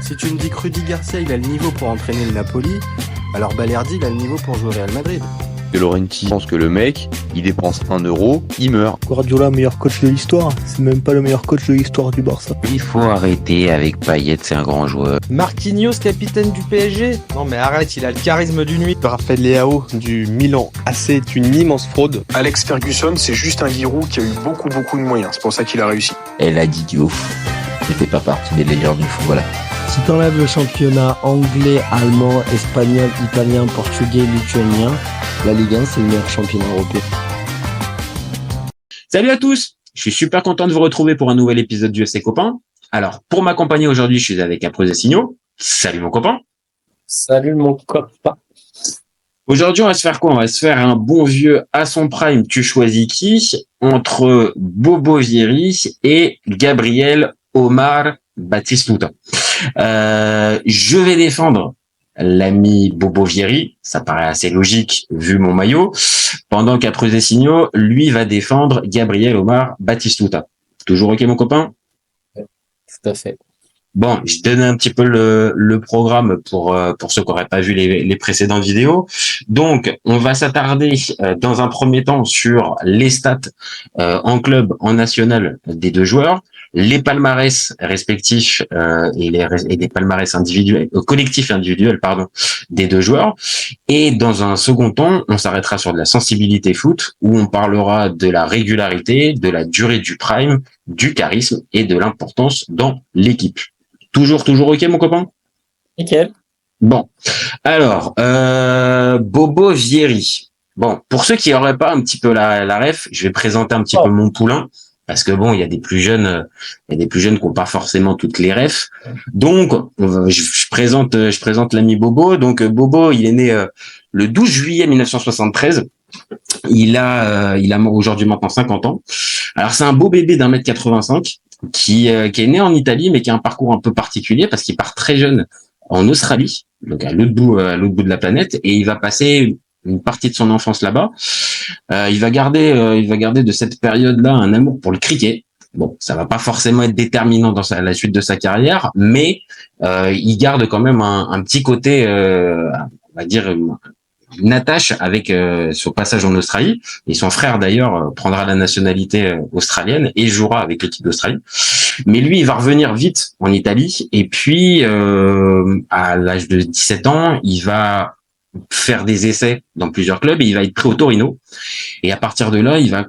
Si tu me dis que Rudy Garcia il a le niveau pour entraîner le Napoli, alors Balerdi il a le niveau pour jouer au Real Madrid. De Laurenti pense que le mec, il dépense 1 euro, il meurt. Guardiola, meilleur coach de l'histoire. C'est même pas le meilleur coach de l'histoire du Barça. Il faut arrêter avec Payet, c'est un grand joueur. Marquinhos, capitaine du PSG? Non mais arrête, il a le charisme d'une nuit. Raphaël Leao du Milan AC est une immense fraude. Alex Ferguson, c'est juste un guirou qui a eu beaucoup de moyens. C'est pour ça qu'il a réussi. Elle a dit Diouf. C'était pas partie des légendes du football. Si t'enlèves le championnat anglais, allemand, espagnol, italien, portugais, lituanien, la Ligue 1 c'est le meilleur championnat européen. Salut à tous, je suis super content de vous retrouver pour un nouvel épisode du FC Copain. Alors, pour m'accompagner aujourd'hui, je suis avec Aprosé Signaux. Salut mon copain. Salut mon copain. Aujourd'hui, on va se faire quoi? On va se faire un bon vieux à son prime. Tu choisis qui? Entre Bobo Vieri et Gabriel Omar Batistuta. Je vais défendre l'ami Bobo Vieri, ça paraît assez logique vu mon maillot, pendant qu'Aprosé Signaux, lui, va défendre Gabriel Omar Batistuta. Toujours ok mon copain? Tout à fait. Bon, je donne un petit peu le programme pour ceux qui n'auraient pas vu les précédentes vidéos. Donc, on va s'attarder dans un premier temps sur les stats en club, en national des deux joueurs, les palmarès respectifs et les palmarès individuels, collectifs et individuels, pardon, des deux joueurs. Et dans un second temps, on s'arrêtera sur de la sensibilité foot, où on parlera de la régularité, de la durée du prime, du charisme et de l'importance dans l'équipe. Toujours ok, mon copain? Nickel. Bon. Alors, Bobo Vieri. Bon, pour ceux qui n'auraient pas un petit peu la ref, je vais présenter un petit peu mon poulain. Parce que bon, il y a des plus jeunes qui n'ont pas forcément toutes les refs. Donc, je présente l'ami Bobo. Donc, Bobo, il est né le 12 juillet 1973. Il a aujourd'hui maintenant 50 ans. Alors, c'est un beau bébé d'1m85 qui est né en Italie, mais qui a un parcours un peu particulier parce qu'il part très jeune en Australie, donc à l'autre bout de la planète, et il va passer une partie de son enfance là-bas. Il va garder de cette période-là un amour pour le cricket. Bon, ça va pas forcément être déterminant dans la suite de sa carrière, mais il garde quand même un petit côté, on va dire, une attache avec son passage en Australie. Et son frère d'ailleurs prendra la nationalité australienne et jouera avec l'équipe d'Australie. Mais lui, il va revenir vite en Italie, et puis à l'âge de 17 ans, il va faire des essais dans plusieurs clubs et il va être pris au Torino. Et à partir de là, il va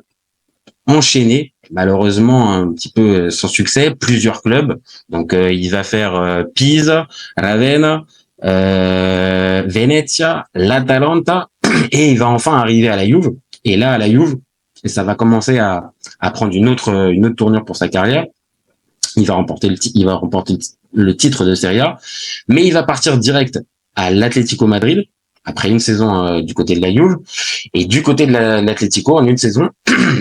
enchaîner, malheureusement un petit peu sans succès, plusieurs clubs. Donc il va faire Pise, Ravenna, Venezia, l'Atalanta, et il va enfin arriver à la Juve. Et là, à la Juve, ça va commencer à prendre une autre tournure pour sa carrière. Il va remporter le titre de Serie A, mais il va partir direct à l'Atlético Madrid après une saison du côté de la Juve. Et du côté de l'Atlético, en une saison,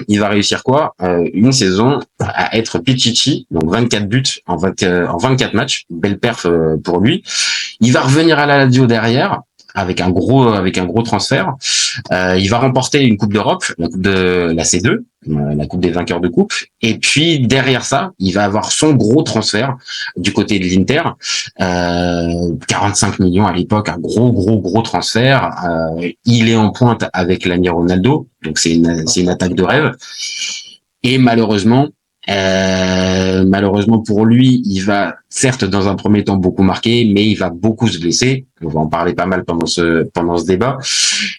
il va réussir quoi? Une saison à être Pichichi, donc 24 buts en 24 matchs, belle perf pour lui. Il va revenir à la Lazio derrière avec un gros transfert. Il va remporter une Coupe d'Europe, la Coupe de la C2, la Coupe des vainqueurs de coupe. Et puis derrière ça, il va avoir son gros transfert du côté de l'Inter, 45 millions à l'époque, un gros transfert. Il est en pointe avec l'ami Ronaldo, donc c'est une attaque de rêve. Et malheureusement pour lui, il va certes dans un premier temps beaucoup marquer, mais il va beaucoup se blesser. On va en parler pas mal pendant ce débat.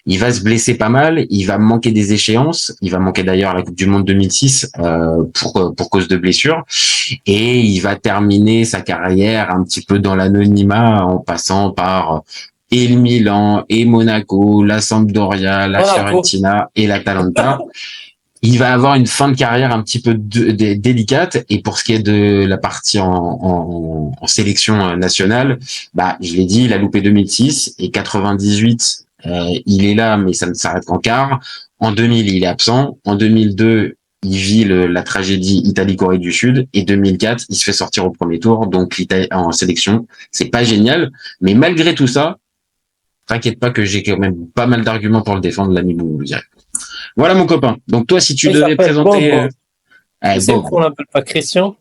Il va se blesser pas mal, il va manquer des échéances, il va manquer d'ailleurs la Coupe du Monde 2006 pour cause de blessures, et il va terminer sa carrière un petit peu dans l'anonymat en passant par et le Milan, et Monaco, la Sampdoria, la Fiorentina et l'Atalanta. Il va avoir une fin de carrière un petit peu délicate. Et pour ce qui est de la partie en sélection nationale, bah, je l'ai dit, il a loupé 2006 et 98, il est là, mais ça ne s'arrête qu'en quart. En 2000, il est absent. En 2002, il vit la tragédie Italie-Corée du Sud. Et 2004, il se fait sortir au premier tour. Donc, l'Italie en sélection, c'est pas génial. Mais malgré tout ça, t'inquiète pas que j'ai quand même pas mal d'arguments pour le défendre, l'ami Boubou, je dirais. Voilà mon copain. Donc toi, si tu devais présenter... C'est pourquoi on l'appelle pas Christian?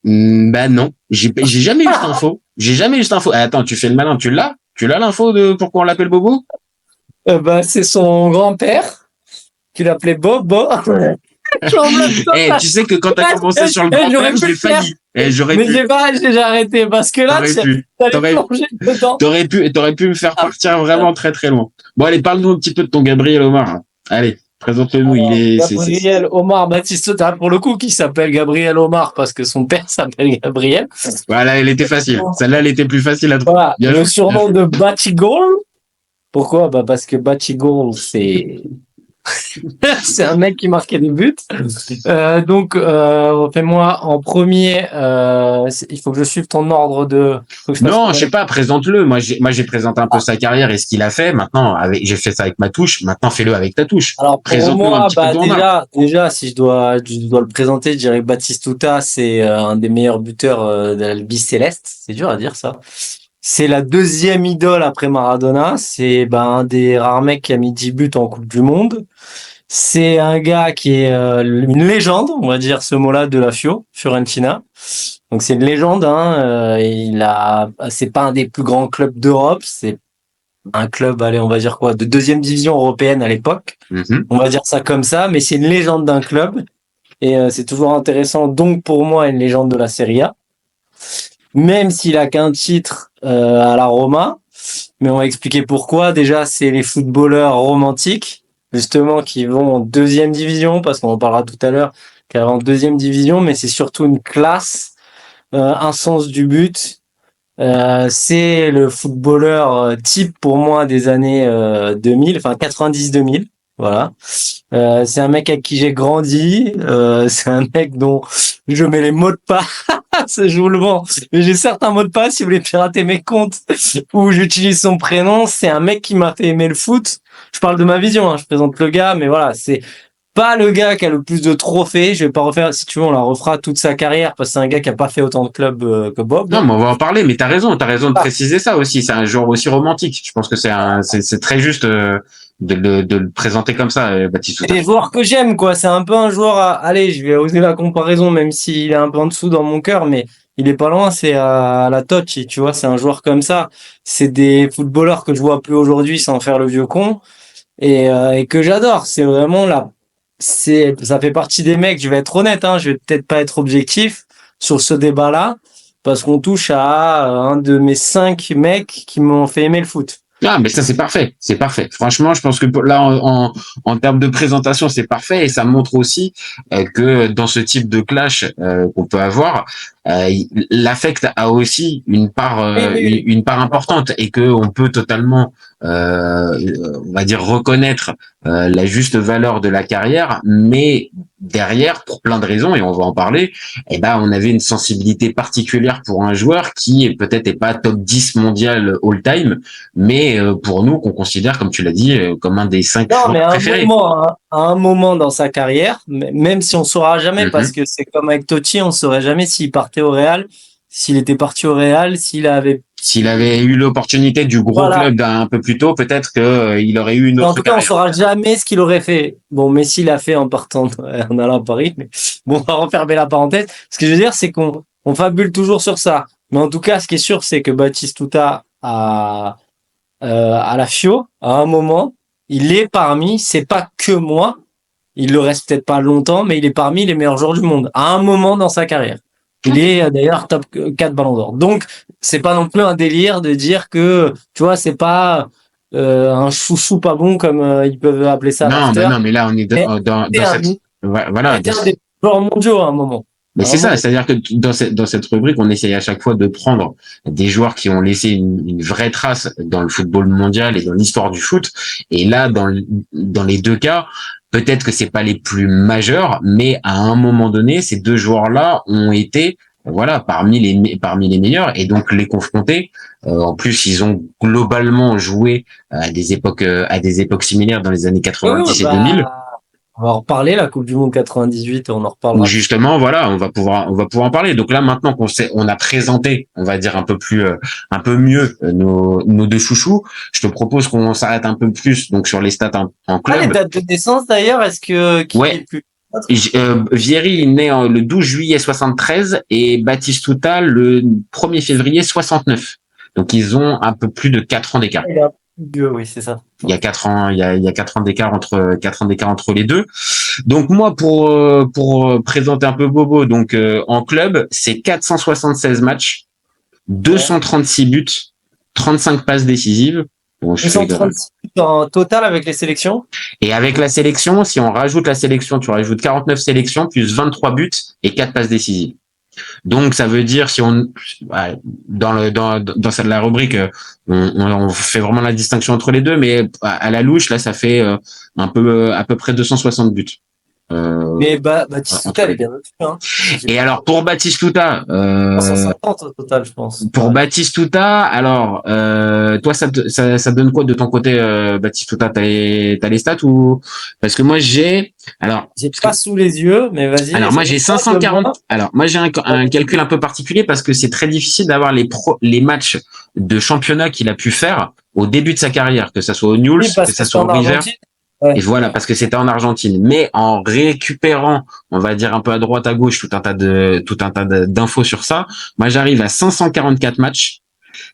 Bah non, j'ai jamais eu cette info. J'ai jamais eu cette info. Ah, attends, tu fais le malin, tu l'as? Tu l'as l'info de pourquoi on l'appelle Bobo? Bah, c'est son grand-père qui l'appelait Bobo. Tu sais que quand t'as commencé sur le j'aurais grand-père, pu j'ai le faire. failli. J'aurais Mais pu. j'ai arrêté parce que là, T'aurais pu. T'aurais pu me faire partir vraiment très très loin. Bon, allez, parle-nous un petit peu de ton Gabriel Omar. Allez, présente-le-nous. Gabriel Omar Batistuta, pour le coup, qui s'appelle Gabriel Omar parce que son père s'appelle Gabriel. Voilà, elle était facile. Celle-là, elle était plus facile à trouver. Voilà, Bien le joué. surnom de Batigol. Pourquoi? Bah, parce que Batigol, c'est c'est un mec qui marquait des buts. Donc, fais-moi en premier. Il faut que je suive ton ordre de. Non, je sais pas, présente-le. Moi, j'ai présenté un peu sa carrière et ce qu'il a fait. Maintenant, j'ai fait ça avec ma touche. Maintenant, fais-le avec ta touche. Alors, pour Présente-nous moi, un petit peu ton art. déjà, si je dois le présenter, je dirais que Batistuta, c'est un des meilleurs buteurs de l'Albi Céleste. C'est dur à dire ça. C'est la deuxième idole après Maradona. C'est un des rares mecs qui a mis 10 buts en Coupe du Monde. C'est un gars qui est une légende, on va dire ce mot-là, de la Fiorentina. Donc c'est une légende. C'est pas un des plus grands clubs d'Europe. C'est un club, allez, on va dire quoi, de deuxième division européenne à l'époque. On va dire ça comme ça, mais c'est une légende d'un club. Et c'est toujours intéressant. Donc pour moi, une légende de la Serie A. Même s'il a qu'un titre à la Roma, mais on va expliquer pourquoi. Déjà, c'est les footballeurs romantiques, justement, qui vont en deuxième division, parce qu'on en parlera tout à l'heure, qui arrivent en deuxième division, mais c'est surtout une classe, un sens du but. C'est le footballeur type pour moi des années 2000, enfin 90-2000. Voilà. C'est un mec avec qui j'ai grandi. C'est un mec dont je mets les mots de passe. Je vous le vends. Mais j'ai certains mots de passe si vous voulez pirater mes comptes où j'utilise son prénom. C'est un mec qui m'a fait aimer le foot. Je parle de ma vision, hein. Je présente le gars, mais voilà, c'est pas le gars qui a le plus de trophées. Je vais pas refaire, si tu veux, on la refera toute sa carrière parce que c'est un gars qui a pas fait autant de clubs que Bob. Non, mais on va en parler, mais t'as raison de préciser ça aussi. C'est un joueur aussi romantique. Je pense que c'est très juste de le présenter comme ça, Baptiste. C'est des joueurs que j'aime, quoi. C'est un peu un joueur allez, je vais oser la comparaison, même s'il est un peu en dessous dans mon cœur, mais il est pas loin, c'est à la Totti, tu vois, c'est un joueur comme ça. C'est des footballeurs que je vois plus aujourd'hui sans faire le vieux con et que j'adore. C'est vraiment ça fait partie des mecs, je vais être honnête, hein, je vais peut-être pas être objectif sur ce débat-là, parce qu'on touche à un de mes 5 mecs qui m'ont fait aimer le foot. Ah, mais ça, c'est parfait. C'est parfait. Franchement, je pense que là, en termes de présentation, c'est parfait et ça montre aussi que dans ce type de clash qu'on peut avoir, l'affect a aussi une part importante et que on peut totalement on va dire reconnaître la juste valeur de la carrière, mais derrière, pour plein de raisons, et on va en parler, on avait une sensibilité particulière pour un joueur qui peut-être est pas top 10 mondial all-time, mais pour nous, qu'on considère, comme tu l'as dit, comme un des 5 joueurs préférés. À un moment dans sa carrière, même si on saura jamais, parce que c'est comme avec Totti, on saurait jamais s'il partait au Real, s'il était parti au Real, s'il avait eu l'opportunité du gros club un peu plus tôt, peut-être qu'il aurait eu une autre. En tout cas, on saura jamais ce qu'il aurait fait. Bon, Messi l'a fait en partant, en allant à Paris. Mais bon, on va refermer la parenthèse. Ce que je veux dire, c'est qu'on fabule toujours sur ça. Mais en tout cas, ce qui est sûr, c'est que Batistuta à la Fio, à un moment, il est parmi, c'est pas que moi, il le reste peut-être pas longtemps, mais il est parmi les meilleurs joueurs du monde, à un moment dans sa carrière. Il est d'ailleurs top 4 Ballon d'Or. Donc, c'est pas non plus un délire de dire que, tu vois, c'est pas un chouchou pas bon comme ils peuvent appeler ça. Non, mais là, on est dans cette... Voilà. C'est un des joueurs mondiaux à un moment. Mais c'est ça, c'est-à-dire que dans cette rubrique, on essaye à chaque fois de prendre des joueurs qui ont laissé une vraie trace dans le football mondial et dans l'histoire du foot. Et là, dans les deux cas, peut-être que c'est pas les plus majeurs, mais à un moment donné, ces deux joueurs-là ont été, parmi les meilleurs, et donc les confronter. En plus, ils ont globalement joué à des époques similaires dans les années 90 et 2000. On va en reparler, la Coupe du Monde 98, on en reparlera. Justement, on va pouvoir en parler. Donc là, maintenant on a présenté, on va dire un peu mieux nos deux chouchous, je te propose qu'on s'arrête un peu plus donc sur les stats en club. Les dates de naissance d'ailleurs, est-ce que est plus Vieri est né le 12 juillet 73 et Batistuta le 1er février 69. Donc ils ont un peu plus de 4 ans d'écart. Oui, c'est ça. Il y a 4 ans, il y a 4 ans d'écart entre les deux. Donc moi pour présenter un peu Bobo, donc en club, c'est 476 matchs, 236 buts, 35 passes décisives. Bon, 236 buts en total avec les sélections. Et avec la sélection, si on rajoute la sélection, tu rajoutes 49 sélections plus 23 buts et 4 passes décisives. Donc ça veut dire si on dans celle de la rubrique on fait vraiment la distinction entre les deux, mais à la louche là ça fait à peu près 260 buts. Mais Batistuta elle est bien au-dessus, hein. Et alors pour Batistuta 150 au total, je pense. Pour Batistuta, alors toi ça donne quoi de ton côté, Batistuta? T'as les stats ou parce que moi j'ai pas sous les yeux, mais vas-y. Alors moi j'ai 540. Alors moi j'ai un calcul un peu particulier parce que c'est très difficile d'avoir les matchs de championnat qu'il a pu faire au début de sa carrière, que ça soit au Newell's, que ça soit au River. Ouais. Et voilà, parce que c'était en Argentine. Mais en récupérant, on va dire un peu à droite, à gauche, tout un tas d'infos sur ça, moi j'arrive à 544 matchs,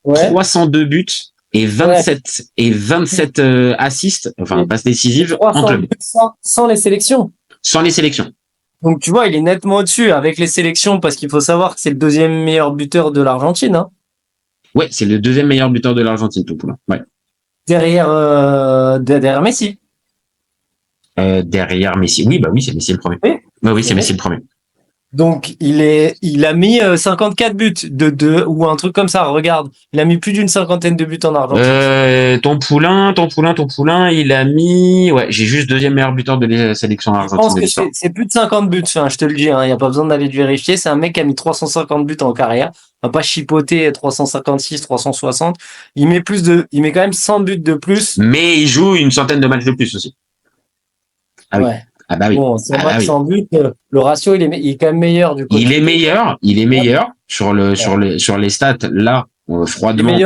302 buts et 27 assists, enfin passes décisives en club. Sans les sélections. Sans les sélections. Donc tu vois, il est nettement au-dessus avec les sélections parce qu'il faut savoir que c'est le deuxième meilleur buteur de l'Argentine. Hein. Ouais, c'est le deuxième meilleur buteur de l'Argentine, tout là. Ouais. Derrière Messi. Derrière Messi. Oui, c'est Messi le premier. Oui, c'est Messi le premier. Donc, il a mis 54 buts ou un truc comme ça. Regarde, il a mis plus d'une cinquantaine de buts en Argentine. Ton poulain, il a mis, j'ai juste deuxième meilleur buteur de la sélection argentine. Je pense que c'est plus de 50 buts. Enfin, je te le dis, hein, il y a pas besoin d'aller le vérifier. C'est un mec qui a mis 350 buts en carrière. On va pas chipoter 356, 360. Il met quand même 100 buts de plus. Mais il joue une centaine de matchs de plus aussi. Ah oui. Ouais. Ah bah oui. Bon, c'est vrai que 100 buts, le ratio, il est quand même meilleur du coup. Il est meilleur sur les stats là, froidement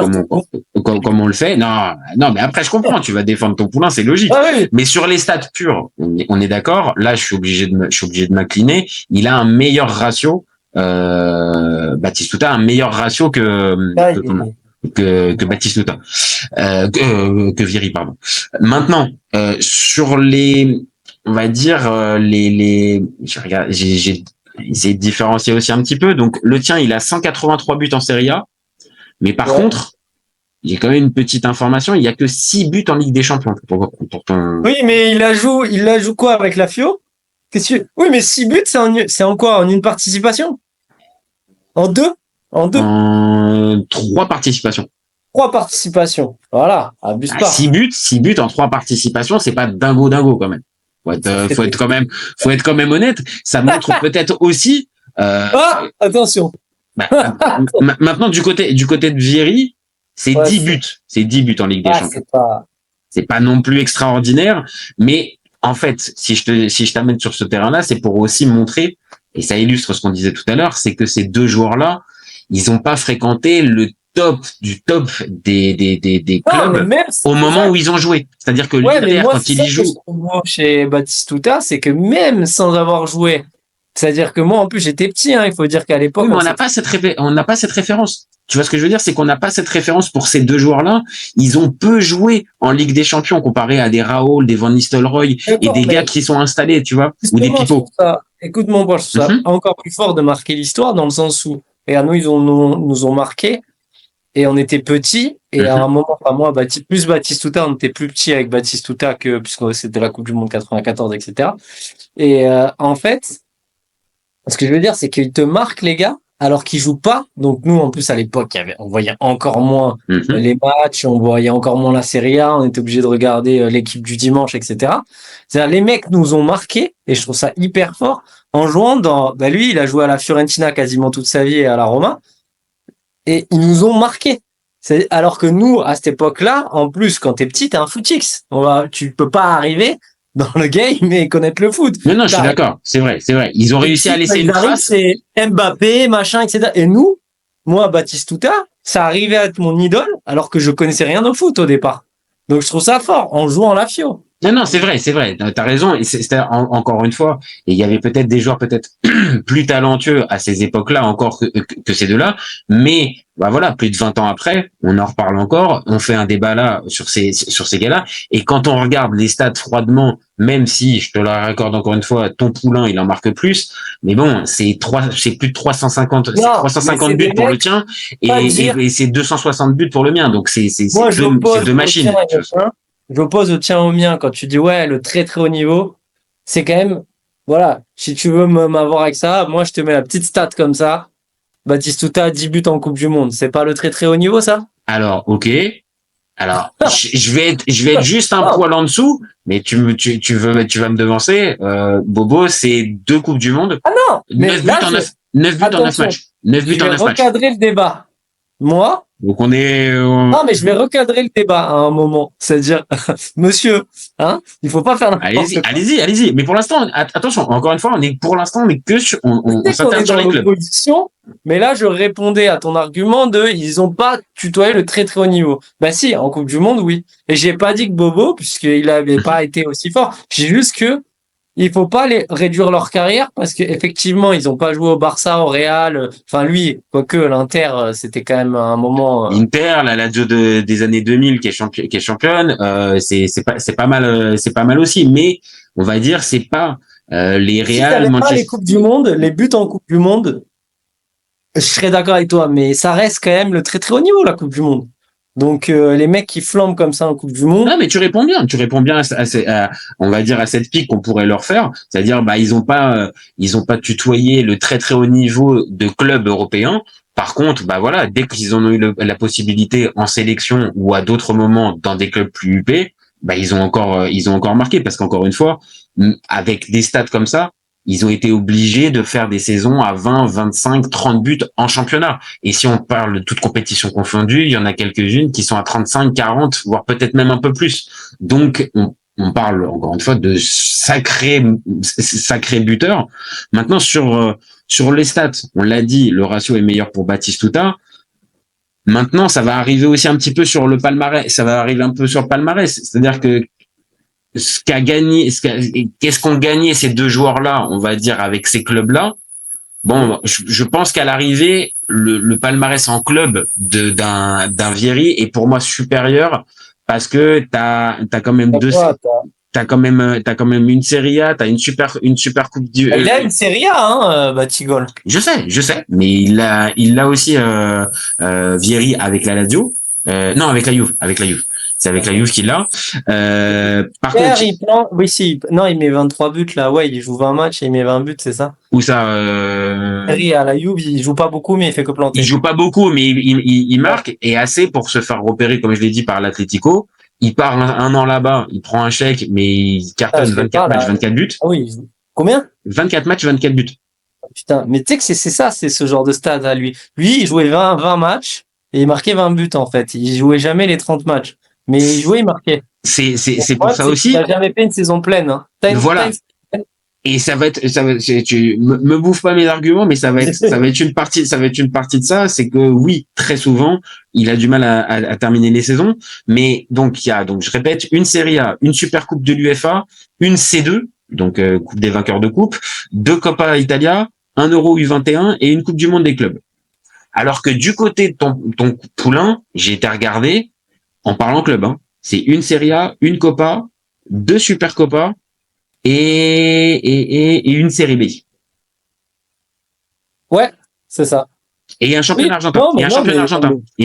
comme on le fait. Non, mais après je comprends, tu vas défendre ton poulain, c'est logique. Ah oui. Mais sur les stats pures, on est d'accord. Là, je suis obligé de m'incliner. Il a un meilleur ratio. Batistuta a un meilleur ratio que Batistuta, que Vieri, pardon. Maintenant, sur les, on va dire j'ai essayé de différencier aussi un petit peu. Donc le tien, il a 183 buts en Serie A, mais par contre, j'ai quand même une petite information, il y a que 6 buts en Ligue des Champions pour ton. Oui, mais il la joue quoi avec la Fio? Oui, mais 6 buts, c'est en quoi? En une participation? En deux? En 3 participations. 3 participations. Voilà, abuse pas. 6 buts en 3 participations, c'est pas dingo quand même. Faut être quand même honnête. Ça montre peut-être aussi. Attention. Maintenant du côté de Vieri, c'est 10 buts. C'est 10 buts en Ligue des Champions. C'est pas non plus extraordinaire, mais en fait, si je t'amène sur ce terrain-là, c'est pour aussi montrer, et ça illustre ce qu'on disait tout à l'heure, c'est que ces deux joueurs-là, ils ont pas fréquenté le top du top des clubs au moment où ils ont joué. C'est-à-dire que l'hiver, quand il y joue. Chez Batistuta, c'est que même sans avoir joué, c'est-à-dire que moi, en plus, j'étais petit, hein, il faut dire qu'à l'époque. Oui, mais on n'a pas cette référence. Tu vois ce que je veux dire? C'est qu'on n'a pas cette référence pour ces deux joueurs-là. Ils ont peu joué en Ligue des Champions comparé à des Raoul, des Van Nistelrooy et des gars qui sont installés, tu vois, ou des pipots. Écoute-moi, moi, je trouve ça encore plus fort de marquer l'histoire dans le sens où, regarde, nous ont marqué et on était petits et à un moment, enfin moi, plus Batistuta, on était plus petits avec Batistuta puisque c'était la Coupe du Monde 94, etc. Et en fait, ce que je veux dire, c'est qu'ils te marquent, les gars, alors qu'ils jouent pas. Donc nous, en plus, à l'époque, on voyait encore moins les matchs, on voyait encore moins la Serie A, on était obligé de regarder l'équipe du dimanche, etc. C'est-à-dire, les mecs nous ont marqués, et je trouve ça hyper fort, en jouant lui, il a joué à la Fiorentina quasiment toute sa vie et à la Roma, et ils nous ont marqués. Alors que nous, à cette époque-là, en plus, quand t'es petit, t'es un footix. Tu peux pas arriver dans le game et connaître le foot. Non, je suis d'accord. C'est vrai. Ils ont réussi à laisser une trace. C'est Mbappé, machin, etc. Et nous, moi, Batistuta, ça arrivait à être mon idole, alors que je connaissais rien au foot au départ. Donc, je trouve ça fort, en jouant la Fio. Non, c'est vrai. T'as raison. Et encore une fois, et il y avait peut-être des joueurs peut-être plus talentueux à ces époques-là encore que ces deux-là. Mais, bah voilà, plus de 20 ans après, on en reparle encore. On fait un débat là sur ces gars-là. Et quand on regarde les stats froidement, même si, je te le raccorde encore une fois, ton Poulain, il en marque plus. Mais bon, c'est plus de 350, c'est 350 buts pour le tien. Et c'est 260 buts pour le mien. Donc c'est deux machines. J'oppose au tien au mien quand tu dis ouais le très très haut niveau, c'est quand même voilà, si tu veux m'avoir avec ça, moi je te mets la petite stat comme ça. Batistuta 10 buts en Coupe du Monde, c'est pas le très très haut niveau ça? Alors, OK. Alors, je vais être juste un poil en dessous, mais tu vas me devancer. Bobo, c'est 2 Coupes du Monde. Ah non, mais 9 buts en 9 matchs. 9 buts en 9 matchs. Je vais recadrer le débat. Moi, donc on est. Non, mais je vais recadrer le débat à un moment. C'est-à-dire, monsieur, hein, il faut pas faire n'importe quoi. Allez-y. Mais pour l'instant, attention, encore une fois, on est que sur, on s'intéresse sur les clubs. Mais là, je répondais à ton argument ils ont pas tutoyé le très très haut niveau. Bah si, en Coupe du Monde, oui. Et j'ai pas dit que Bobo, puisqu'il avait pas été aussi fort. J'ai juste que il faut pas les réduire leur carrière parce qu'effectivement ils ont pas joué au Barça, au Real. Enfin lui, quoique l'Inter, c'était quand même un moment. Inter, la Lazio des années 2000 qui est championne, c'est pas mal aussi. Mais on va dire c'est pas les Real. Si pas les coupes du monde, les buts en Coupe du Monde, je serais d'accord avec toi, mais ça reste quand même le très très haut niveau la Coupe du Monde. Donc les mecs qui flambent comme ça en Coupe du Monde. Non mais tu réponds bien on va dire à cette pique qu'on pourrait leur faire, c'est-à-dire bah ils ont pas tutoyé le très très haut niveau de clubs européens. Par contre, bah voilà, dès qu'ils ont eu la possibilité en sélection ou à d'autres moments dans des clubs plus huppés, bah ils ont encore marqué parce qu'encore une fois, avec des stats comme ça, ils ont été obligés de faire des saisons à 20, 25, 30 buts en championnat. Et si on parle de toutes compétitions confondues, il y en a quelques-unes qui sont à 35, 40, voire peut-être même un peu plus. Donc, on parle encore une fois de sacrés buteurs. Maintenant, sur les stats, on l'a dit, le ratio est meilleur pour Batistuta. Maintenant, ça va arriver aussi un petit peu sur le palmarès. Ça va arriver un peu sur le palmarès. C'est-à-dire que qu'est-ce qu'ont gagné ces deux joueurs-là, on va dire, avec ces clubs-là. Bon, je pense qu'à l'arrivée, le palmarès en club d'un Vieri est pour moi supérieur parce que t'as quand même t'as quand même une Serie A, t'as une super coupe du. Il a une Serie A, Batigol. Je sais, mais il l'a aussi Vieri avec la Lazio. Non, avec la Juve. C'est avec la Juve qu'il l'a. Par contre, il met 23 buts là. Ouais, il joue 20 matchs et il met 20 buts, c'est ça? Où ça À la Juve, il joue pas beaucoup, mais il fait que planter. Il joue pas beaucoup, mais il marque et assez pour se faire repérer, comme je l'ai dit, par l'Atlético. Il part un an là-bas, il prend un chèque, mais il cartonne 24 matchs, 24 buts. Ah oui, combien? 24 matchs, 24 buts. Putain, mais tu sais que c'est ce genre de stade à lui. Lui, il jouait 20 matchs et il marquait 20 buts en fait. Il jouait jamais les 30 matchs. Mais il jouait, il marquait. C'est pour ça aussi. Il a jamais fait une saison pleine, hein. Voilà. Et ça va être, tu me bouffe pas mes arguments, mais ça va être une partie de ça, c'est que oui, très souvent, il a du mal à terminer les saisons, mais donc je répète, une Serie A, une Super Coupe de l'UEFA, une C2, donc Coupe des vainqueurs de coupe, 2 Coppa Italia, 1 Euro U21 et une Coupe du Monde des clubs. Alors que du côté de ton Poulain, j'ai été regarder en parlant club, hein, c'est une Serie A, une Coppa, 2 Super Coppa et une Série B. Ouais, c'est ça. Et il y a un championnat argentin. Il y a un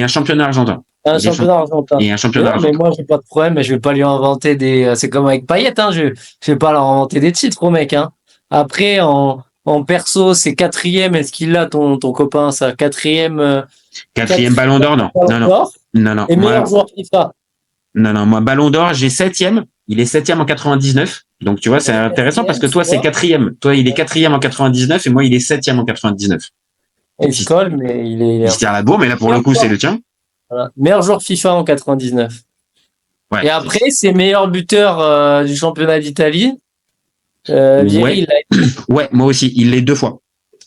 championnat argentin. Mais moi, j'ai pas de problème, je vais pas lui inventer c'est comme avec Payet, hein, je vais pas leur inventer des titres au mec, hein. Après, en perso, c'est 4e, est-ce qu'il a ton copain, ça? 4e Ballon d'Or, non. Et meilleur joueur FIFA. Non, moi, Ballon d'Or, j'ai 7e. Il est 7e en 99. Donc, tu vois, c'est intéressant parce que toi, c'est 4e. Toi, il est 4e en 99 et moi, il est 7e en 99. Il se colle, mais il se tire la bourre, mais là, pour le coup, c'est le tien. Voilà. Meilleur joueur FIFA en 99. Ouais. Et après, c'est meilleur buteur du championnat d'Italie. Ouais, moi aussi. Il l'est 2 fois.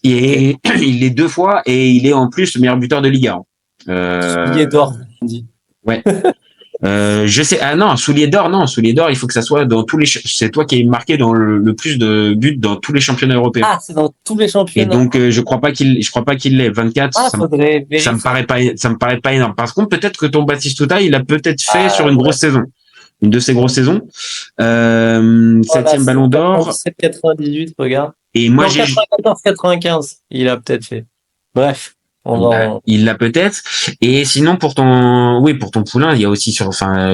Et il l'est 2 fois et il est en plus le meilleur buteur de Liga. Il est d'or, on dit. Ouais. Je sais. Ah non, soulier d'or, non, soulier d'or, il faut que ça soit dans tous les. C'est toi qui es marqué dans le plus de buts dans tous les championnats européens. Ah, c'est dans tous les Et championnats. donc je crois pas qu'il l'ait. 24, Ah, faudrait ça me vérifier. paraît pas énorme. Par contre, peut-être que ton Batistuta, il a peut-être fait Ah, sur une grosse saison, une de ses grosses saisons. Septième Ballon d'Or. 97-98, regarde. Et moi Non, j'ai. 94-95, il a peut-être fait. Bref, on va. Il l'a peut-être. Et sinon pour ton poulain, il y a aussi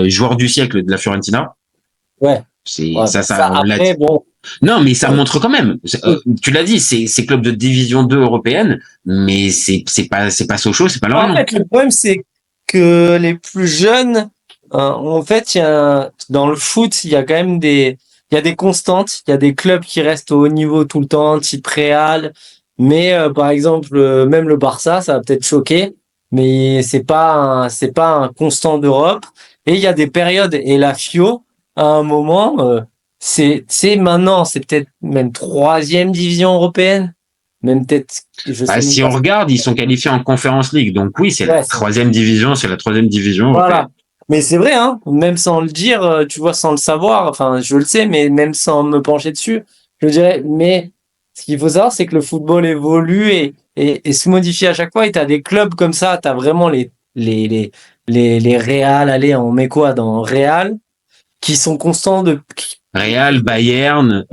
joueur du siècle de la Fiorentina. Ouais. C'est Ouais, ça on l'a dit. après, bon. Non, mais ça montre quand même. Tu l'as dit, c'est club de division 2 européenne, mais c'est pas Sochaux, c'est pas En Lorient. fait, le problème, c'est que les plus jeunes, en fait, dans le foot, il y a quand même il y a des constantes. Il y a des clubs qui restent au haut niveau tout le temps, type Real. Mais, par exemple, même le Barça, ça va peut-être choquer, mais c'est pas un constant d'Europe. Et il y a des périodes. Et la Fio, à un moment, maintenant, c'est peut-être même troisième division européenne. Même peut-être, Si on regarde, ils sont qualifiés en Conference League. Donc oui, c'est la troisième division européenne. Voilà. Mais c'est vrai, hein. Même sans le dire, tu vois, sans le savoir. Enfin, je le sais, mais même sans me pencher dessus, je dirais. Mais ce qu'il faut savoir, c'est que le football évolue et se modifie à chaque fois. Et t'as des clubs comme ça. T'as vraiment les Real. Allez, on met quoi dans Real, qui sont constants de. Real, Bayern.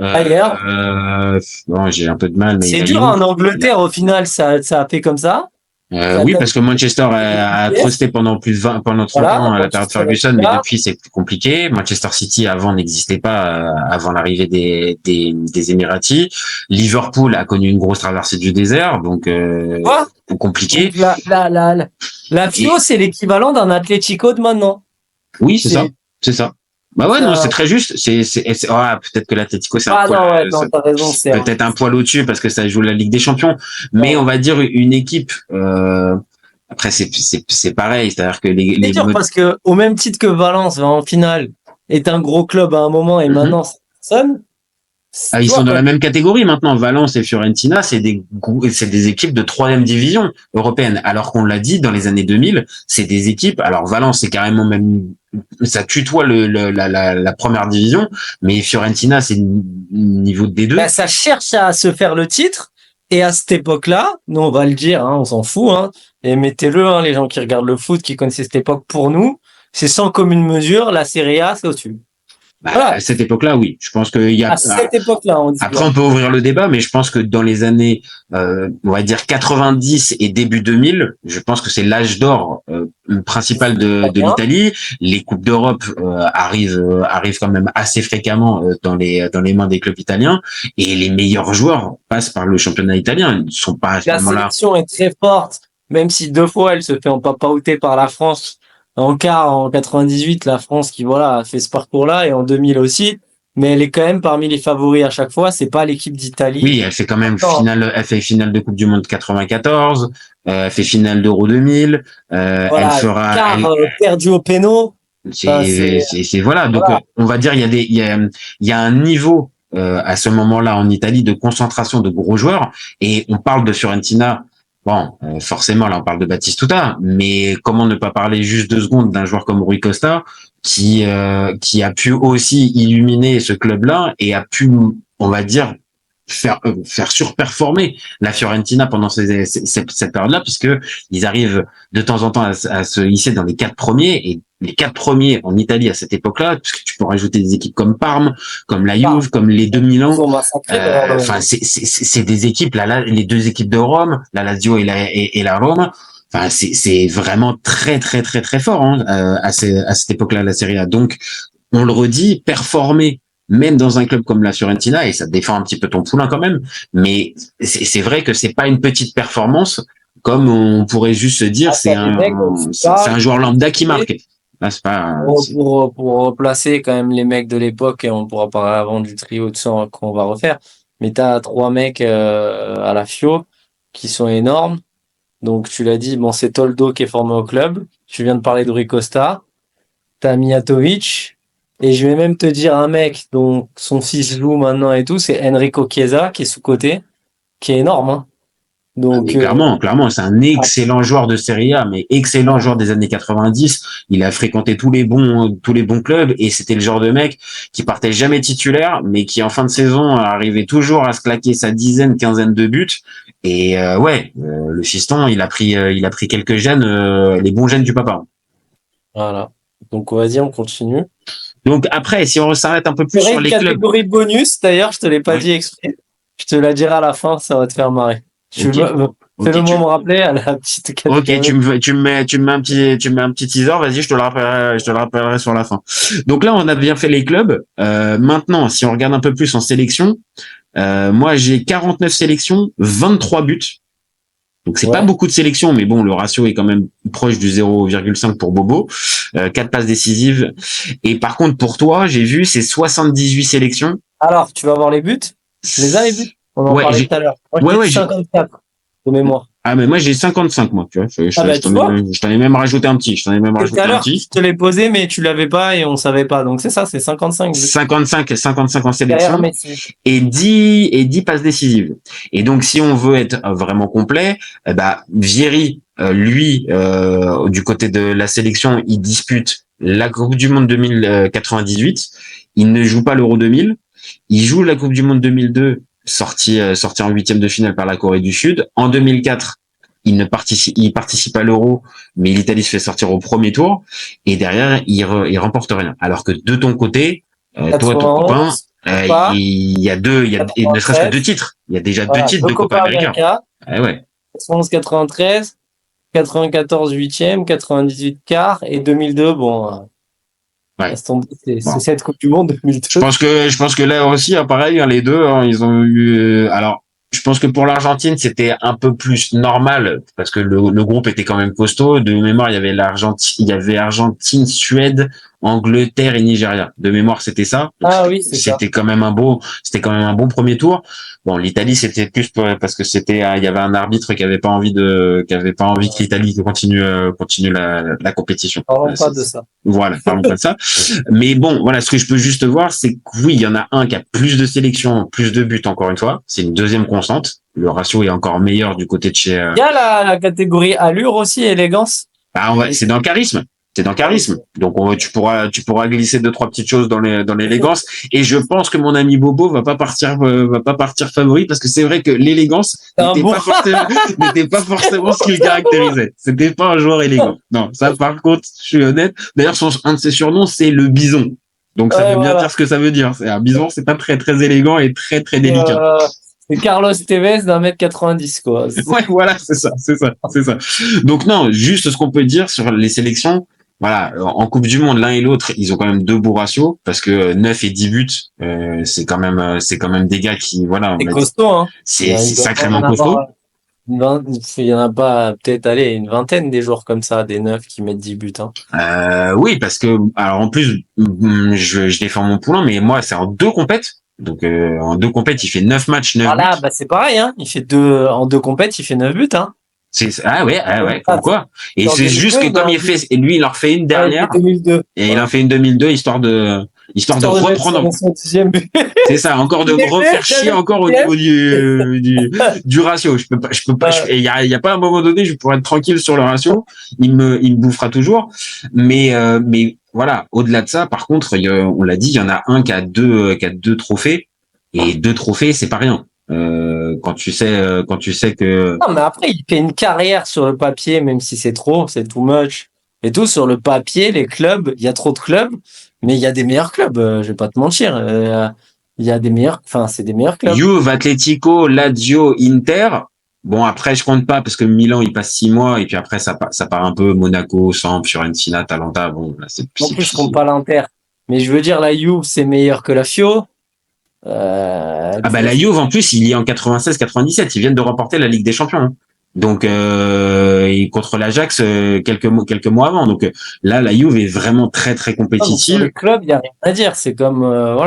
Bon, j'ai un peu de mal. Mais C'est dur en Angleterre. Au final, ça a fait comme ça. Oui, parce que Manchester a trusté pendant 30 ans à la période Ferguson, mais depuis c'est plus compliqué. Manchester City avant n'existait pas avant l'arrivée des Émiratis. Liverpool a connu une grosse traversée du désert, donc compliqué. Donc, la FIO, c'est l'équivalent d'un Atlético de maintenant. Oui, c'est ça. Bah ouais, non, c'est très juste. Peut-être que l'Atlético, c'est t'as raison, c'est peut-être un poil au-dessus parce que ça joue la Ligue des Champions. Mais on va dire une équipe, après, c'est pareil. C'est-à-dire que c'est dur parce que, au même titre que Valence, en finale, est un gros club à un moment et maintenant, ça sonne. Ils sont dans la même catégorie maintenant. Valence et Fiorentina, c'est des équipes de troisième division européenne. Alors qu'on l'a dit, dans les années 2000, c'est des équipes. Alors Valence, c'est carrément même, ça tutoie la première division, mais Fiorentina, c'est niveau de D2. Ça cherche à se faire le titre. Et à cette époque-là, nous, on va le dire, hein, on s'en fout, hein, et mettez-le, hein, les gens qui regardent le foot, qui connaissent cette époque, pour nous, c'est sans commune mesure, la Serie A, c'est au-dessus. Voilà. À cette époque-là, oui. Je pense qu'il y a. À cette époque-là, on dit. Après, on peut ouvrir le débat, mais je pense que dans les années, on va dire 90 et début 2000, je pense que c'est l'âge d'or principal de l'Italie. Les coupes d'Europe arrivent quand même assez fréquemment dans les mains des clubs italiens, et les meilleurs joueurs passent par le championnat italien. Ils ne sont pas à ce moment-là. La sélection est très forte, même si 2 fois elle se fait en papaouter par la France. En quart, en 98, la France qui, a fait ce parcours-là, et en 2000 aussi. Mais elle est quand même parmi les favoris à chaque fois. C'est pas l'équipe d'Italie. Oui, elle fait quand même elle fait finale de Coupe du Monde 94, elle fait finale d'Euro 2000, elle fera. Perdu au péno. Voilà. Donc, on va dire, il y a un niveau, à ce moment-là en Italie de concentration de gros joueurs, et on parle de Fiorentina. Bon, forcément, là, on parle de Batistuta, mais comment ne pas parler juste 2 secondes d'un joueur comme Rui Costa, qui a pu aussi illuminer ce club-là et a pu, on va dire, faire surperformer la Fiorentina pendant cette période-là, puisque ils arrivent de temps en temps à se hisser dans les 4 premiers, et les 4 premiers en Italie à cette époque-là, puisque tu peux rajouter des équipes comme Parme, comme la Juve, comme les 2 Milan. Enfin, c'est des équipes, les 2 équipes de Rome, la Lazio et la Rome. Enfin, c'est vraiment très très très très fort, hein, à cette époque-là, la Serie A. Donc, on le redit, performer même dans un club comme la Fiorentina, et ça défend un petit peu ton poulain quand même, mais c'est vrai que c'est pas une petite performance, comme on pourrait juste se dire, c'est un joueur lambda qui marque. Là, c'est pas, pour replacer quand même les mecs de l'époque, et on pourra parler avant du trio de sang qu'on va refaire, mais t'as 3 mecs à la Fio qui sont énormes. Donc tu l'as dit, c'est Toldo qui est formé au club. Tu viens de parler de Rui Costa. T'as Mijatovic. Et je vais même te dire un mec dont son fils joue maintenant et tout, c'est Enrico Chiesa qui est sous-coté, qui est énorme. Hein. Donc, Mais clairement, c'est un excellent joueur de Serie A, mais excellent joueur des années 90. Il a fréquenté tous les bons clubs et c'était le genre de mec qui partait jamais titulaire, mais qui en fin de saison arrivait toujours à se claquer sa quinzaine de buts. Et le fiston, il a pris quelques gènes, les bons gènes du papa. voilà. Donc, vas-y, on continue. Donc après, si on s'arrête un peu plus sur les clubs, catégorie bonus, d'ailleurs, je te l'ai pas dit exprès. Je te la dirai à la fin, ça va te faire marrer. Fais-le moi me rappeler à la petite catégorie. Ok, tu me mets un petit teaser, vas-y, je te le rappellerai sur la fin. Donc là, on a bien fait les clubs. Maintenant, si on regarde un peu plus en sélection, moi j'ai 49 sélections, 23 buts. Donc c'est pas beaucoup de sélections, mais bon, le ratio est quand même proche du 0,5 pour Bobo. 4 passes décisives. Et par contre, pour toi, j'ai vu, c'est 78 sélections. Alors, tu vas voir les buts? Tu les as, les buts? On en parlait tout à l'heure. Moi, j'ai 54 de mémoire. Ah, mais moi, j'ai 55, moi, tu vois. Je t'en ai même rajouté un petit. Tout à l'heure, je te l'ai posé, mais tu l'avais pas et on savait pas. Donc, c'est ça, c'est 55. 55 en sélection. Et 10 passes décisives. Et donc, si on veut être vraiment complet, Vieri, lui, du côté de la sélection, il dispute la Coupe du Monde 2098. Il ne joue pas l'Euro 2000. Il joue la Coupe du Monde 2002, sorti en huitième de finale par la Corée du Sud. En 2004, il participe à l'Euro, mais l'Italie se fait sortir au premier tour. Et derrière, il remporte rien. Alors que de ton côté, toi, ton copain, il y a ne serait-ce que 2 titres. Il y a déjà 2 titres de Copa América. Ouais. 91, 93, 94, 8e, 98 quart et 2002, bon. Ouais. C'est cette Coupe du Monde 2002. Je pense que là aussi, pareil, les deux, ils ont eu. Alors, je pense que pour l'Argentine, c'était un peu plus normal parce que le groupe était quand même costaud. De mémoire, il y avait Argentine, Suède, Angleterre et Nigeria. De mémoire, c'était ça. Donc, c'était quand même un bon premier tour. Bon, l'Italie, c'était plus parce que il y avait un arbitre qui avait pas envie que l'Italie continue la compétition. Parlons pas de ça. Voilà, parlons pas de ça. Mais bon, voilà, ce que je peux juste voir, c'est que oui, il y en a un qui a plus de sélections, plus de buts, encore une fois. C'est une deuxième constante. Le ratio est encore meilleur du côté de chez. Il y a la catégorie allure aussi, élégance. C'est dans le charisme. C'est dans le charisme. Donc tu pourras glisser 2-3 petites choses dans l'élégance. Et je pense que mon ami Bobo va pas partir favori parce que c'est vrai que l'élégance n'était pas forcément ce qui le caractérisait. C'était pas un joueur élégant. Non, ça par contre, je suis honnête. D'ailleurs, un de ses surnoms, c'est le bison. Donc ça veut bien dire ce que ça veut dire. C'est un bison, c'est pas très très élégant et très très délicat. C'est Carlos Tevez d'1m90, quoi. Ouais, voilà, c'est ça. Donc non, juste ce qu'on peut dire sur les sélections. Voilà, en Coupe du Monde, l'un et l'autre, ils ont quand même 2 beaux ratios parce que 9 et 10 buts, c'est quand même des gars qui, voilà. C'est costaud, hein. C'est sacrément costaud. Il y en a pas, peut-être, une vingtaine des joueurs comme ça, des 9 qui mettent 10 buts, hein. Oui, parce que, alors, en plus, je défends mon poulain, mais moi, c'est en 2 compètes. Donc, en 2 compètes, il fait 9 matchs, 9 buts. Là, c'est pareil, hein. En 2 compètes, il fait 9 buts, hein. Comme quoi. Et c'est juste que comme lui, il en refait une dernière. 2002. Et il en fait une 2002, histoire de reprendre. C'est ça, encore de refaire chier encore au niveau du ratio. Je peux pas, il y a pas un moment donné, je pourrais être tranquille sur le ratio. Il me bouffera toujours. Mais voilà, au-delà de ça, par contre, on l'a dit, il y en a un qui a 2 trophées. Et 2 trophées, c'est pas rien. Quand tu sais que. Non, mais après, il fait une carrière sur le papier, même si c'est too much. Et tout, sur le papier, les clubs, il y a trop de clubs, mais il y a des meilleurs clubs, je vais pas te mentir. Il y a des meilleurs, c'est des meilleurs clubs. Juve, Atletico, Lazio, Inter. Bon, après, je compte pas parce que Milan, il passe 6 mois et puis après, ça part un peu Monaco, Samp, Fiorentina, Atalanta. Bon, là, c'est plus. En plus, je compte pas l'Inter. Mais je veux dire, la Juve, c'est meilleur que la Fio. La Juve, en plus, il y est en 96-97. Ils viennent de remporter la Ligue des Champions. Hein. Donc, contre l'Ajax, quelques mois avant. Donc, là, la Juve est vraiment très, très compétitive. Sur les clubs, il y a rien à dire. C'est comme,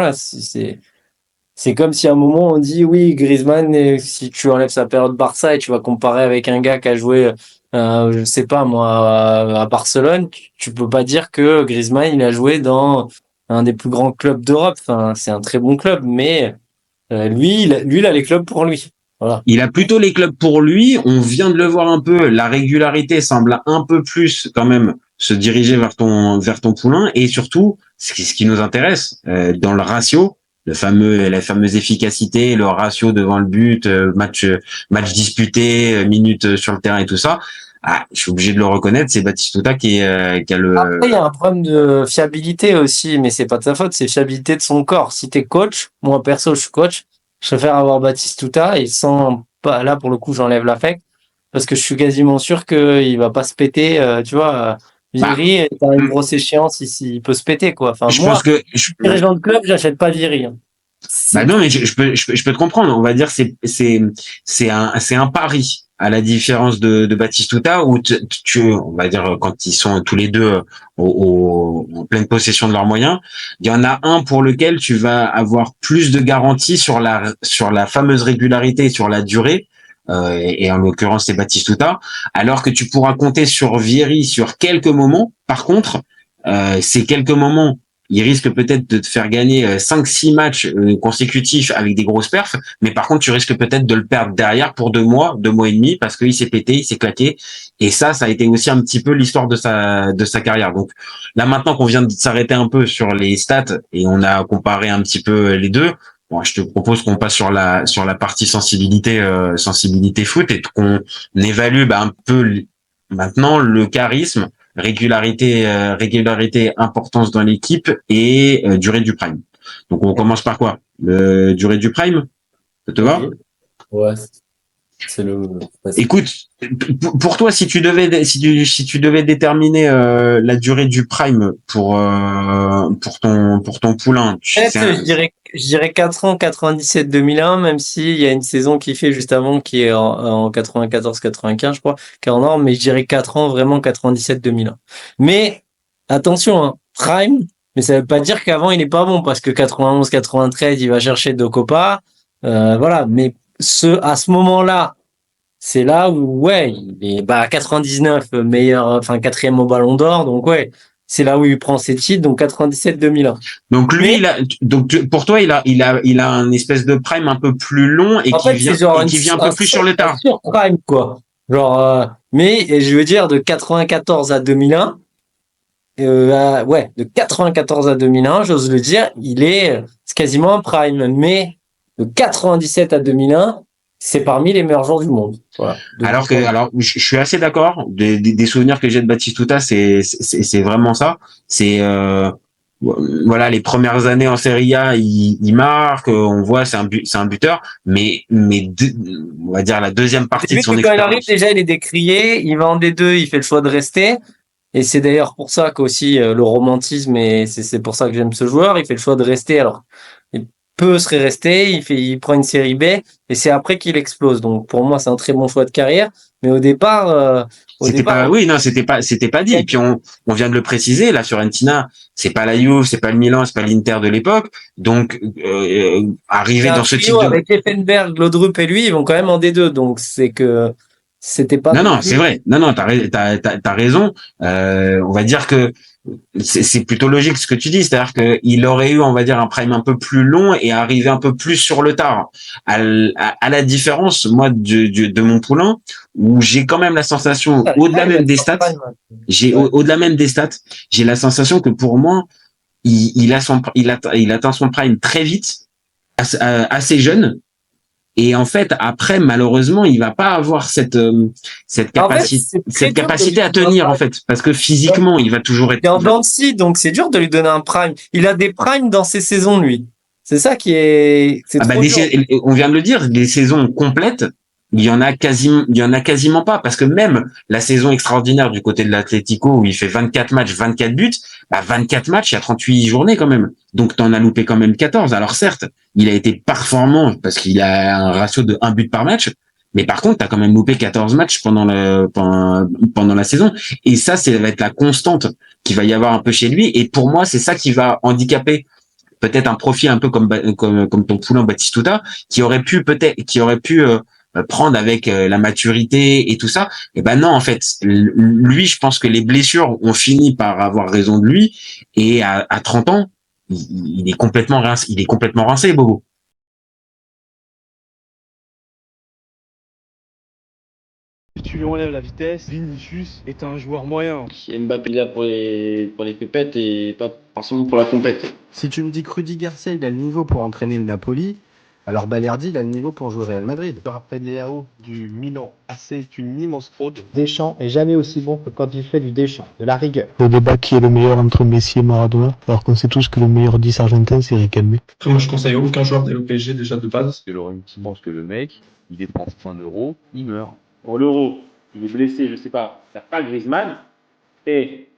c'est comme si à un moment on dit, oui, Griezmann, si tu enlèves sa période Barça et tu vas comparer avec un gars qui a joué, je sais pas, moi, à Barcelone, tu peux pas dire que Griezmann, il a joué dans un des plus grands clubs d'Europe. Enfin, c'est un très bon club, mais lui, il a les clubs pour lui. Voilà. Il a plutôt les clubs pour lui. On vient de le voir un peu. La régularité semble un peu plus quand même se diriger vers ton poulain. Et surtout, ce qui nous intéresse dans le ratio, la fameuse efficacité, le ratio devant le but, match disputé, minutes sur le terrain et tout ça. Ah, je suis obligé de le reconnaître, c'est Batistuta qui a le. Après, il y a un problème de fiabilité aussi, mais c'est pas de sa faute, c'est fiabilité de son corps. Si t'es coach, moi perso, je suis coach, je préfère avoir Batistuta et sans pas, là pour le coup, j'enlève l'affect parce que je suis quasiment sûr qu'il va pas se péter, tu vois. Vieri, t'as une grosse échéance ici, il peut se péter, quoi. Enfin, Je moi, pense que dirigeant de club, j'achète pas Vieri. Hein. bah non, mais je peux te comprendre. On va dire c'est un pari à la différence de Batistuta où on va dire quand ils sont tous les deux en pleine possession de leurs moyens, il y en a un pour lequel tu vas avoir plus de garanties sur la fameuse régularité et sur la durée. Et en l'occurrence c'est Batistuta, alors que tu pourras compter sur Vieri sur quelques moments. Par contre, ces quelques moments, il risque peut-être de te faire gagner 5-6 matchs consécutifs avec des grosses perfs, mais par contre, tu risques peut-être de le perdre derrière pour 2 mois et demi, parce qu'il s'est pété, il s'est claqué. Et ça a été aussi un petit peu l'histoire de sa carrière. Donc là, maintenant qu'on vient de s'arrêter un peu sur les stats et on a comparé un petit peu les deux, bon, je te propose qu'on passe sur la partie sensibilité foot et qu'on évalue un peu maintenant le charisme, régularité, importance dans l'équipe et durée du prime. Donc on commence par quoi? Le durée du prime, ça te va? Ouais. C'est le. Écoute, pour toi, si tu devais déterminer la durée du prime pour ton poulain, Je dirais 4 ans, 97-2001, même s'il y a une saison qui fait juste avant, qui est en 94-95, je crois, qui est en norme, mais je dirais 4 ans, vraiment 97-2001. Mais, attention, hein, prime, mais ça veut pas dire qu'avant il est pas bon, parce que 91-93, il va chercher deux copas, voilà, mais à ce moment-là, c'est là où, ouais, il est, 99, quatrième au Ballon d'Or, donc ouais, c'est là où il prend ses titres, donc 97-2001. Donc lui, pour toi, il a un espèce de prime un peu plus long et qui vient un peu plus sur le tard. Sur prime, quoi. Genre, mais je veux dire de 94 à 2001, de 94 à 2001, j'ose le dire, c'est quasiment un prime, mais de 97 à 2001, c'est parmi les meilleurs joueurs du monde. Voilà. Alors je suis assez d'accord. Des souvenirs que j'ai de Batistuta, c'est vraiment ça. C'est voilà, les premières années en Serie A, il marque, on voit, c'est un buteur, mais on va dire la deuxième partie de son expérience. Quand il arrive, déjà, il est décrié, il va en D2, il fait le choix de rester. Et c'est d'ailleurs pour ça qu'aussi le romantisme, et c'est pour ça que j'aime ce joueur, il fait le choix de rester. Alors, serait resté, il prend une série B et c'est après qu'il explose. Donc pour moi c'est un très bon choix de carrière, mais au départ c'était pas dit. Et puis on vient de le préciser, la Fiorentina, c'est pas la Juve, c'est pas le Milan, c'est pas l'Inter de l'époque. Donc arriver dans ce type de avec Effenberg, Laudrup et lui, ils vont quand même en D2. Donc c'est que c'était pas. Non, c'est vrai. Non, t'as raison. On va dire que c'est plutôt logique ce que tu dis, c'est-à-dire qu'il aurait eu, on va dire, un prime un peu plus long et arrivé un peu plus sur le tard. À la différence, moi, de mon poulain, où j'ai quand même la sensation, au-delà même des stats, j'ai la sensation que pour moi, il atteint son prime très vite, assez jeune. Et en fait, après, malheureusement, il va pas avoir cette capacité à tenir, en fait, parce que physiquement, il va toujours être. Il est en dents de scie, donc c'est dur de lui donner un prime. Il a des primes dans ses saisons, lui. C'est ça qui est. On vient de le dire, les saisons complètes, il y en a quasiment pas, parce que même la saison extraordinaire du côté de l'Atlético où il fait 24 matchs, 24 buts, 24 matchs, il y a 38 journées quand même. Donc t'en as loupé quand même 14. Alors certes, il a été performant parce qu'il a un ratio de 1 but par match, mais par contre, t'as quand même loupé 14 matchs pendant la saison. Et ça va être la constante qu'il va y avoir un peu chez lui. Et pour moi, c'est ça qui va handicaper peut-être un profil un peu comme ton poulain Batistuta, qui aurait pu prendre avec la maturité et tout ça. Et non, en fait, lui, je pense que les blessures ont fini par avoir raison de lui. Et à 30 ans, il est complètement rincé, Bobo. Tu lui enlèves la vitesse, Vinicius est un joueur moyen. Mbappé là pour les pépettes et pas forcément pour la compète. Si tu me dis que Rudy Garcia il a le niveau pour entraîner le Napoli, alors Balerdi il a le niveau pour jouer au Real Madrid. Rafael Leao du Milan AC est une immense fraude. Deschamps est jamais aussi bon que quand il fait du Deschamps, de la rigueur. Le débat qui est le meilleur entre Messi et Maradona, alors qu'on sait tous que le meilleur 10 argentin c'est Riquelme. Après, moi, je conseille aucun joueur d'aller au PSG déjà de base. Parce que Laurent pense que le mec, il dépense 1 euro, il meurt. Pour l'Euro, il est blessé, je sais pas. T'as pas Griezmann et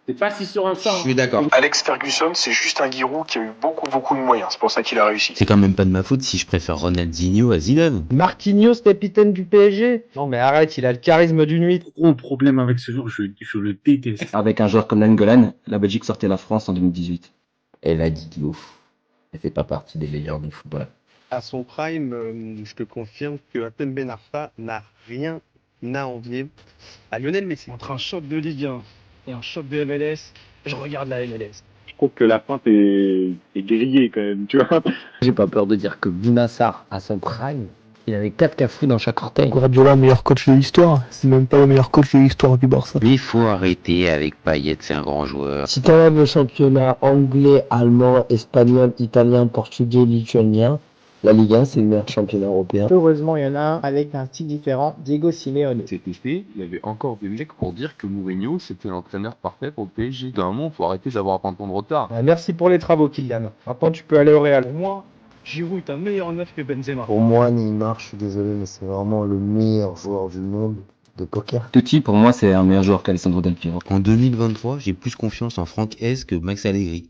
c'est pas si sur un Je sort. suis d'accord. Alex Ferguson, c'est juste un Giroud qui a eu beaucoup de moyens. C'est pour ça qu'il a réussi. C'est quand même pas de ma faute si je préfère Ronaldinho à Zidane. Marquinhos, capitaine du PSG. Non mais arrête, il a le charisme d'une huître. Gros problème avec ce joueur, je le déteste. Avec un joueur comme Nainggolan, la Belgique sortait la France en 2018. Et là, Didio, elle fait pas partie des meilleurs du football. À son prime, je te confirme que Hatem Ben Arfa n'a rien à envier à Lionel Messi. Entre un choc de Ligue 1 et un choc de MLS, je regarde la MLS. Je trouve que la feinte est grillée quand même, tu vois. J'ai pas peur de dire que Bounassar, à son prime, il avait 4 cafous dans chaque orteil. Guardiola, meilleur coach de l'histoire, c'est même pas le meilleur coach de l'histoire du Barça. Mais il faut arrêter avec Payet, c'est un grand joueur. Si t'enlèves le championnat anglais, allemand, espagnol, italien, portugais, lituanien, la Ligue 1 c'est le meilleur championnat européen. Heureusement, il y en a un avec un style différent, Diego Simeone. Cet été, il y avait encore des mecs pour dire que Mourinho, c'était l'entraîneur parfait pour le PSG. D'un moment, faut arrêter d'avoir un temps de retard. Merci pour les travaux, Kylian. Maintenant, tu peux aller au Real. Pour moi, Giroud est un meilleur neuf que Benzema. Pour moi, Neymar, je suis désolé, mais c'est vraiment le meilleur joueur du monde de poker. Totti, pour moi, c'est un meilleur joueur qu'Alessandro Del Piero. En 2023, j'ai plus confiance en Franck Hez que Max Allegri.